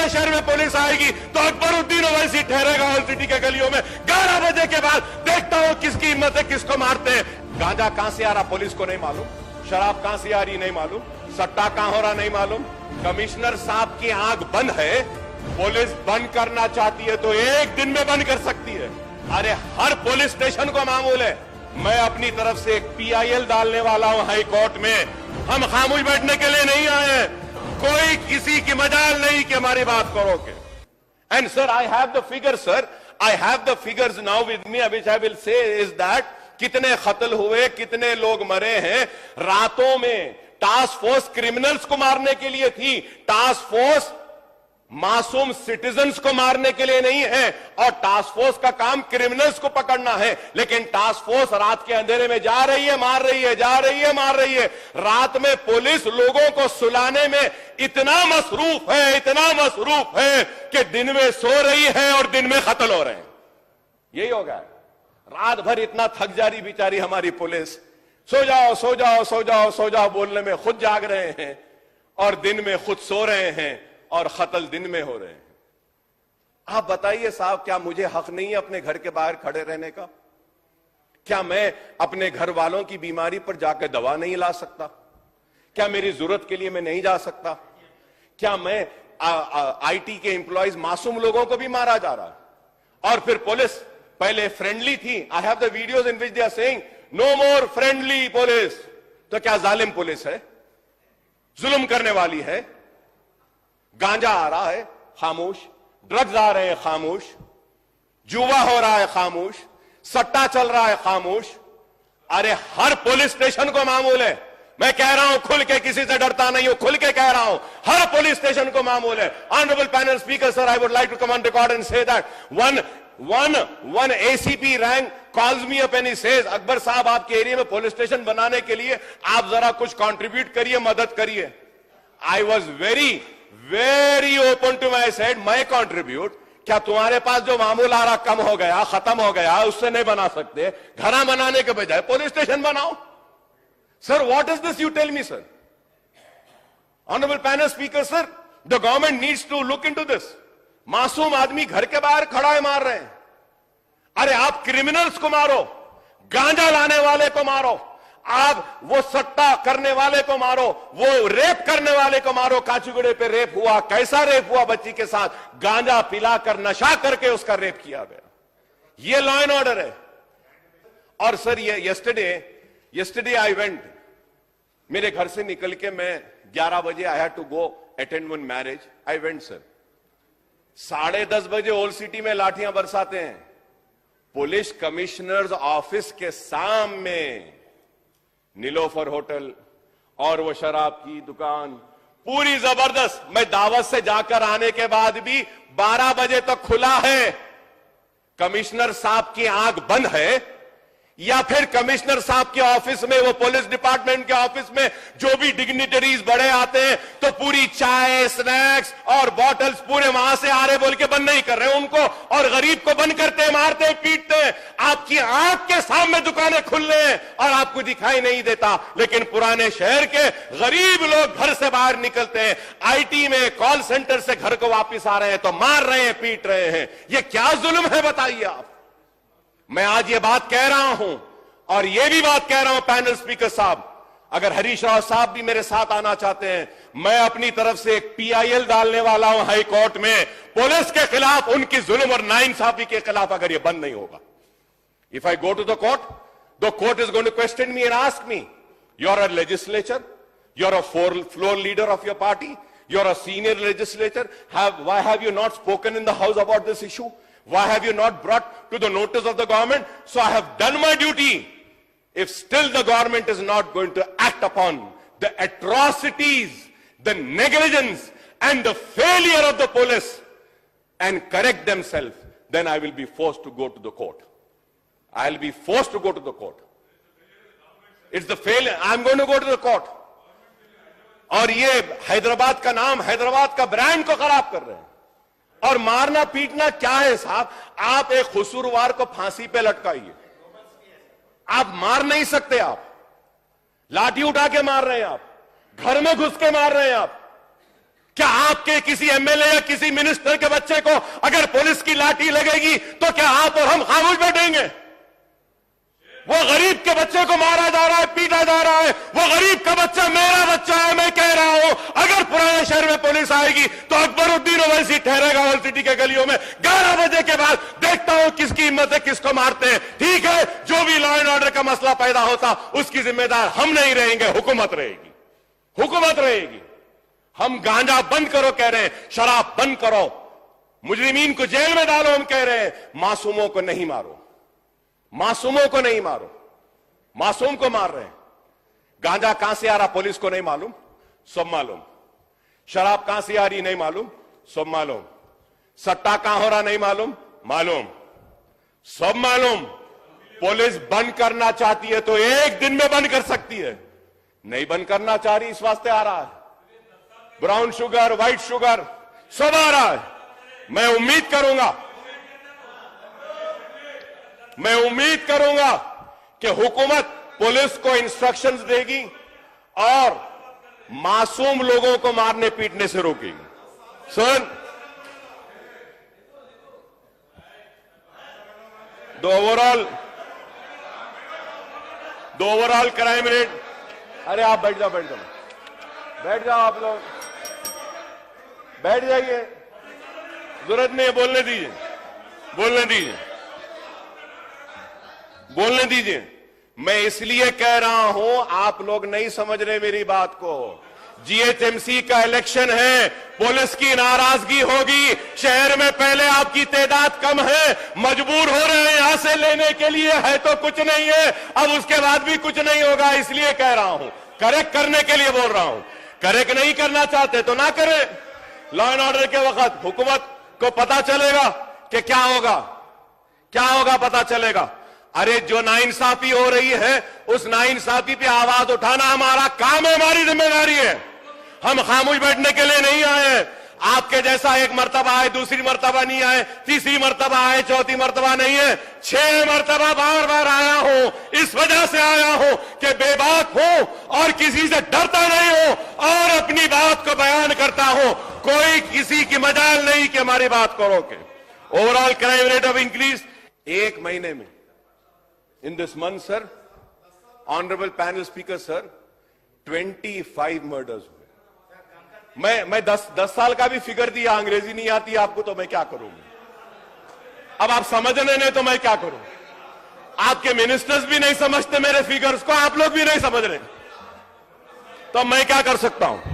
मेरे शहर में पुलिस आएगी तो अकबरुद्दीन ओवैसी ठहरेगा ऑल सिटी के गलियों में 11 बजे के बाद। देखता हूं किसकी हिम्मत है, किसको मारते हैं। गांजा कहां से आ रहा पुलिस को नहीं मालूम, शराब कहां से आ रही नहीं मालूम, सट्टा कहां हो रहा नहीं मालूम। कमिश्नर साहब की आंख बंद है, पुलिस बंद करना चाहती है तो एक दिन में बंद कर सकती है। अरे हर पुलिस स्टेशन को मामूल है। मैं अपनी तरफ से एक PIL डालने वाला हूं हाई कोर्ट में। हम खामोश बैठने के लिए नहीं आए हैं, कोई किसी की मजाल नहीं कि हमारी बात करोगे। And sir I have the figure, sir I have the figures now with me which I will say is that कितने कत्ल हुए, कितने लोग मरे हैं। रातों में टास्क फोर्स क्रिमिनल्स को मारने के लिए थी, टास्क फोर्स मासूम सिटीजन्स को मारने के लिए नहीं है। और टास्क फोर्स का काम क्रिमिनल्स को पकड़ना है, लेकिन टास्क फोर्स रात के अंधेरे में जा रही है, मार रही है, जा रही है, मार रही है। रात में पुलिस लोगों को सुलाने में इतना मसरूफ है, इतना मसरूफ है कि दिन में सो रही है और दिन में कत्ल हो रहे हैं। यही होगा, रात भर इतना थक जा रही बेचारी हमारी पुलिस, सो जाओ सो जाओ सो जाओ सो जाओ बोलने में खुद जाग रहे हैं और दिन में खुद सो रहे हैं और कत्ल दिन में हो रहे हैं। आप बताइए साहब, क्या मुझे हक नहीं है अपने घर के बाहर खड़े रहने का? क्या मैं अपने घर वालों की बीमारी पर जाकर दवा नहीं ला सकता? क्या मेरी जरूरत के लिए मैं नहीं जा सकता? क्या मैं IT के एम्प्लॉयज मासूम लोगों को भी मारा जा रहा है और फिर पुलिस पहले फ्रेंडली थी। I have the videos in which they are saying no more friendly police. तो क्या जालिम पुलिस है, जुल्म करने वाली है? गांजा आ रहा है खामोश, ड्रग्स आ रहे हैं खामोश, जुआ हो रहा है खामोश, सट्टा चल रहा है खामोश। अरे हर पुलिस स्टेशन को मामूल है। मैं कह रहा हूं खुल के, किसी से डरता नहीं हूं, खुल के कह रहा हूं, हर पुलिस स्टेशन को मामूल है। Honourable panel speaker sir, I would like to come on record and say that one ACP rank calls me up and he says, Akbar साहब आपके एरिया में पुलिस स्टेशन बनाने के लिए आप जरा कुछ कंट्रीब्यूट करिए, मदद करिए। I was very open to my said, मैं कंट्रीब्यूट? क्या तुम्हारे पास जो मामूल आ रहा कम हो गया, खत्म हो गया, उससे नहीं बना सकते? घरा बनाने के बजाय पुलिस स्टेशन बनाओ। Sir what is this, you tell me sir. Honourable panel speaker sir, the government needs to look into this. मासूम आदमी घर के बाहर खड़ा है, मार रहे हैं। अरे आप क्रिमिनल्स को मारो, गांजा लाने वाले को मारो, आप वो सट्टा करने वाले को मारो, वो रेप करने वाले को मारो। काचीगुड़े पे रेप हुआ, कैसा रेप हुआ बच्ची के साथ? गांजा पिलाकर, नशा करके उसका रेप किया गया। ये लॉ एंड ऑर्डर है। और सर ये यस्टरडे आई वेंट, मेरे घर से निकल के मैं 11 बजे I had to go attend one marriage. I went sir, 10:30 बजे ओल्ड सिटी में लाठियां बरसाते हैं। पुलिस कमिश्नर्स ऑफिस के सामने नीलोफर होटल और वो शराब की दुकान पूरी जबरदस्त। मैं दावत से जाकर आने के बाद भी 12 बजे तक खुला है। कमिश्नर साहब की आंख बंद है या फिर कमिश्नर साहब के ऑफिस में, वो पुलिस डिपार्टमेंट के ऑफिस में जो भी डिग्निटरीज बड़े आते हैं तो पूरी चाय, स्नैक्स और बॉटल्स पूरे वहां से आ रहे बोल के बंद नहीं कर रहे उनको, और गरीब को बंद करते, मारते, पीटते हैं। आपकी आंख के सामने दुकानें खुल रही हैं और आपको दिखाई नहीं देता। लेकिन पुराने शहर के गरीब लोग घर से बाहर निकलते हैं, IT में कॉल सेंटर से घर को वापिस आ रहे हैं तो मार रहे हैं, पीट रहे हैं। ये क्या जुल्म है बताइए आप। मैं आज ये बात कह रहा हूं और ये भी बात कह रहा हूं पैनल स्पीकर साहब, अगर हरीश राव साहब भी मेरे साथ आना चाहते हैं, मैं अपनी तरफ से एक PIL डालने वाला हूं हाई कोर्ट में पुलिस के खिलाफ, उनकी जुल्म और नाइंसाफी के खिलाफ, अगर ये बंद नहीं होगा। If I go to the court is going to question me and ask me, you are a legislature, you are a floor leader of your party, you are a senior legislator, why have you not spoken in the house about this issue? Why have you not brought to the notice of the government? So I have done my duty. If still the government is not going to act upon the atrocities, the negligence and the failure of the police and correct themselves, then I will be forced to go to the court. I'll be forced to go to the court. It's the failure. I'm going to go to the court. और ये हैदराबाद का नाम, हैदराबाद का brand को खराब कर रहे हैं। और मारना पीटना क्या है साहब? आप एक कसूरवार को फांसी पे लटकाइए, आप मार नहीं सकते। आप लाठी उठा के मार रहे हैं, आप घर में घुस के मार रहे हैं, आप क्या आपके किसी एमएलए या किसी मिनिस्टर के बच्चे को अगर पुलिस की लाठी लगेगी तो क्या आप और हम खामोश बैठेंगे? वो गरीब के बच्चे को मारा जा रहा है, पीटा जा रहा है। वो गरीब का बच्चा मेरा बच्चा है। मैं कह रहा हूं, अगर पुराने शहर में पुलिस आएगी तो अकबरुद्दीन ओवैसी ठहरेगा हॉल सिटी के गलियों में 11 बजे के बाद। देखता हूं किसकी हिम्मत है, किसको मारते हैं। ठीक है, जो भी लॉ एंड ऑर्डर का मसला पैदा होता उसकी जिम्मेदार हम नहीं रहेंगे, हुकूमत रहेगी, हुकूमत रहेगी। हम गांजा बंद करो कह रहे हैं, शराब बंद करो, मुजरिमीन को जेल में डालो हम कह रहे हैं। मासूमों को नहीं मारो, मासूमों को नहीं मारो। मासूम को मार रहे हैं। गांजा कहां से आ रहा पुलिस को नहीं मालूम, सब मालूम। शराब कहां से आ रही नहीं मालूम, सब मालूम। सट्टा कहां हो रहा नहीं मालूम, मालूम, सब मालूम। पुलिस बंद करना चाहती है तो एक दिन में बंद कर सकती है, नहीं बंद करना चाह रही, इस वास्ते आ रहा है। ब्राउन शुगर, व्हाइट शुगर सब आ रहा है। मैं उम्मीद करूंगा कि हुकूमत पुलिस को इंस्ट्रक्शंस देगी और मासूम लोगों को मारने पीटने से रोकेगी। सर, दो ओवरऑल क्राइम रेट। अरे आप बैठ जाओ आप लोग बैठ जाइए, जरूरत नहीं है, बोलने दीजिए। मैं इसलिए कह रहा हूं, आप लोग नहीं समझ रहे मेरी बात को। जीएचएमसी का इलेक्शन है, पुलिस की नाराजगी होगी। शहर में पहले आपकी तादाद कम है, मजबूर हो रहे हैं यहां से लेने के लिए, है तो कुछ नहीं है, अब उसके बाद भी कुछ नहीं होगा। इसलिए कह रहा हूं, करेक्ट करने के लिए बोल रहा हूं। करेक्ट नहीं करना चाहते तो ना करें। लॉ एंड ऑर्डर के वक्त हुकूमत को पता चलेगा कि क्या होगा पता चलेगा। अरे जो नाइंसाफी हो रही है उस नाइंसाफी पे आवाज उठाना हमारा काम है, हमारी जिम्मेदारी है। हम खामोश बैठने के लिए नहीं आए हैं। आपके जैसा एक मर्तबा आए, दूसरी मर्तबा नहीं आए, तीसरी मर्तबा आए, चौथी मर्तबा नहीं है, 6 मर्तबा बार आया हूं। इस वजह से आया हूं कि बेबाक हूं और किसी से डरता नहीं हूं और अपनी बात को बयान करता हूं। कोई किसी की मजाल नहीं कि हमारी बात को रोके। Overall crime rate of increase एक महीने में, in this month sir, honourable panel speaker sir, 25 murders हुए। मैं 10 साल का भी फिगर दिया, अंग्रेजी नहीं आती आपको तो मैं क्या करूंगा। अब आप समझने नहीं तो मैं क्या करूं। आपके मिनिस्टर्स भी नहीं समझते मेरे फिगर्स को, आप लोग भी नहीं समझ रहे तो मैं क्या कर सकता हूं।